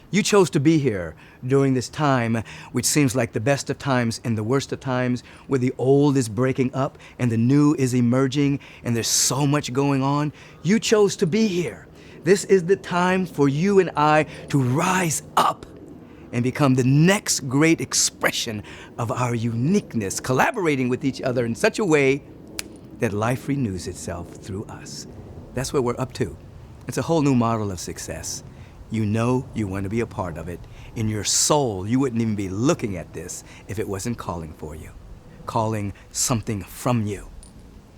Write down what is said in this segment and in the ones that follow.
You chose to be here during this time, which seems like the best of times and the worst of times, where the old is breaking up and the new is emerging and there's so much going on. You chose to be here. This is the time for you and I to rise up and become the next great expression of our uniqueness, collaborating with each other in such a way that life renews itself through us. That's what we're up to. It's a whole new model of success. You know you want to be a part of it. In your soul, you wouldn't even be looking at this if it wasn't calling for you, calling something from you.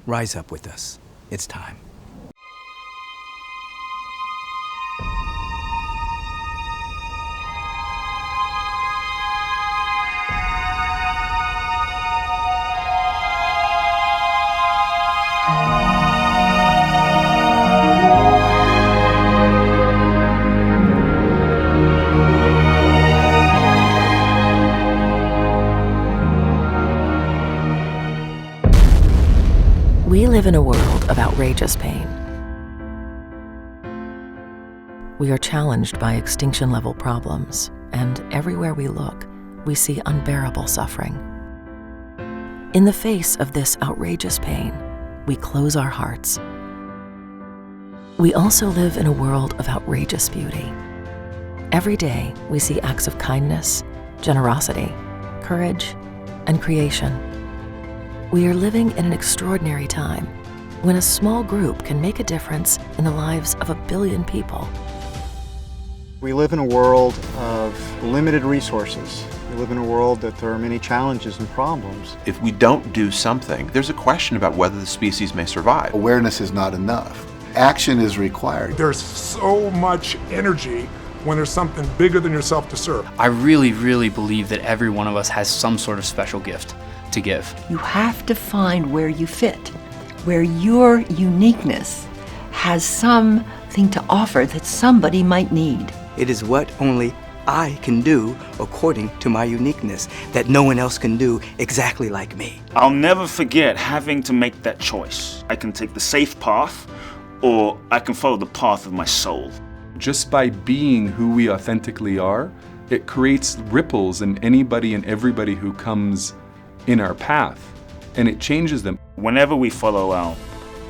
Rise up with us. It's time. We live in a world of outrageous pain. We are challenged by extinction-level problems, and everywhere we look, we see unbearable suffering. In the face of this outrageous pain, we close our hearts. We also live in a world of outrageous beauty. Every day, we see acts of kindness, generosity, courage, and creation. We are living in an extraordinary time when a small group can make a difference in the lives of 1 billion people. We live in a world of limited resources. We live in a world that there are many challenges and problems. If we don't do something, there's a question about whether the species may survive. Awareness is not enough. Action is required. There's so much energy when there's something bigger than yourself to serve. I really, really believe that every one of us has some sort of special gift to give. You have to find where you fit, where your uniqueness has something to offer that somebody might need. It is what only I can do according to my uniqueness, that no one else can do exactly like me. I'll never forget having to make that choice. I can take the safe path, or I can follow the path of my soul. Just by being who we authentically are, it creates ripples in anybody and everybody who comes in our path, and it changes them. Whenever we follow our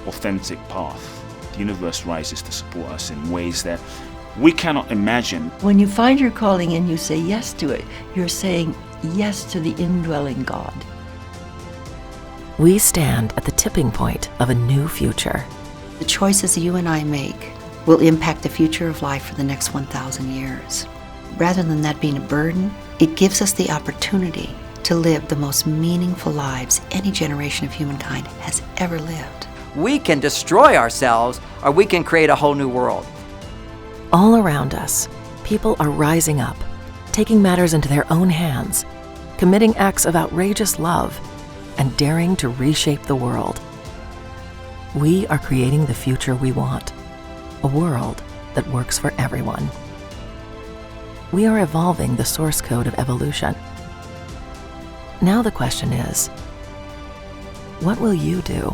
authentic path, the universe rises to support us in ways that we cannot imagine. When you find your calling and you say yes to it, you're saying yes to the indwelling God. We stand at the tipping point of a new future. The choices you and I make will impact the future of life for the next 1,000 years. Rather than that being a burden, it gives us the opportunity to live the most meaningful lives any generation of humankind has ever lived. We can destroy ourselves, or we can create a whole new world. All around us, people are rising up, taking matters into their own hands, committing acts of outrageous love, and daring to reshape the world. We are creating the future we want, a world that works for everyone. We are evolving the source code of evolution. Now the question is, what will you do?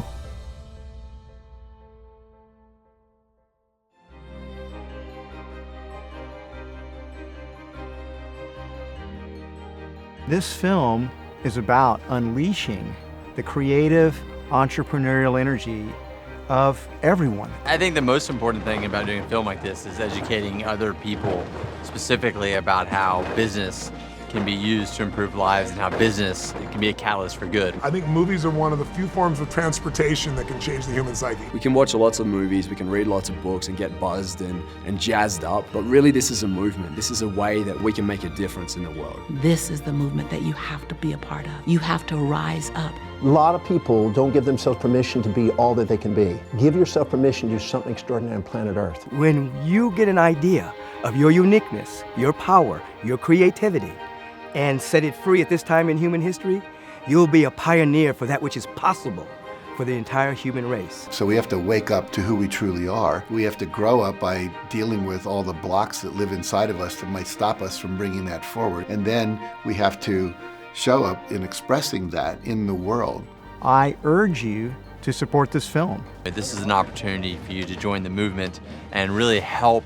This film is about unleashing the creative, entrepreneurial energy of everyone. I think the most important thing about doing a film like this is educating other people specifically about how business can be used to improve lives and how business can be a catalyst for good. I think movies are one of the few forms of transportation that can change the human psyche. We can watch lots of movies, we can read lots of books and get buzzed and jazzed up, but really this is a movement. This is a way that we can make a difference in the world. This is the movement that you have to be a part of. You have to rise up. A lot of people don't give themselves permission to be all that they can be. Give yourself permission to do something extraordinary on planet Earth. When you get an idea of your uniqueness, your power, your creativity, and set it free at this time in human history, you'll be a pioneer for that which is possible for the entire human race. So we have to wake up to who we truly are. We have to grow up by dealing with all the blocks that live inside of us that might stop us from bringing that forward. And then we have to show up in expressing that in the world. I urge you to support this film. This is an opportunity for you to join the movement and really help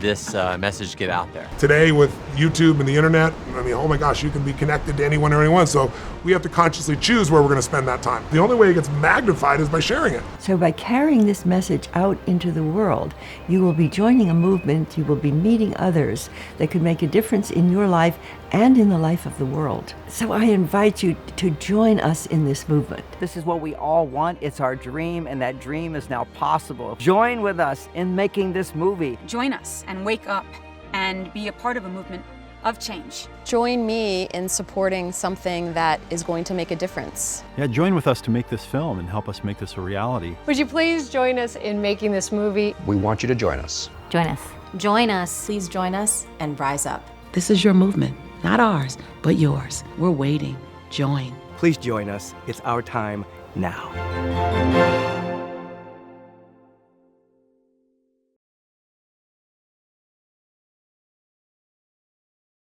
this message get out there. Today with YouTube and the internet, I mean, oh my gosh, you can be connected to anyone or anyone, so we have to consciously choose where we're going to spend that time. The only way it gets magnified is by sharing it. So by carrying this message out into the world, you will be joining a movement, you will be meeting others that could make a difference in your life and in the life of the world. So I invite you to join us in this movement. This is what we all want. It's our dream, and that dream is now possible. Join with us in making this movie. Join us and wake up and be a part of a movement of change. Join me in supporting something that is going to make a difference. Yeah, join with us to make this film and help us make this a reality. Would you please join us in making this movie? We want you to join us. Join us. Join us. Please join us and rise up. This is your movement, not ours, but yours. We're waiting. Join. Please join us. It's our time now.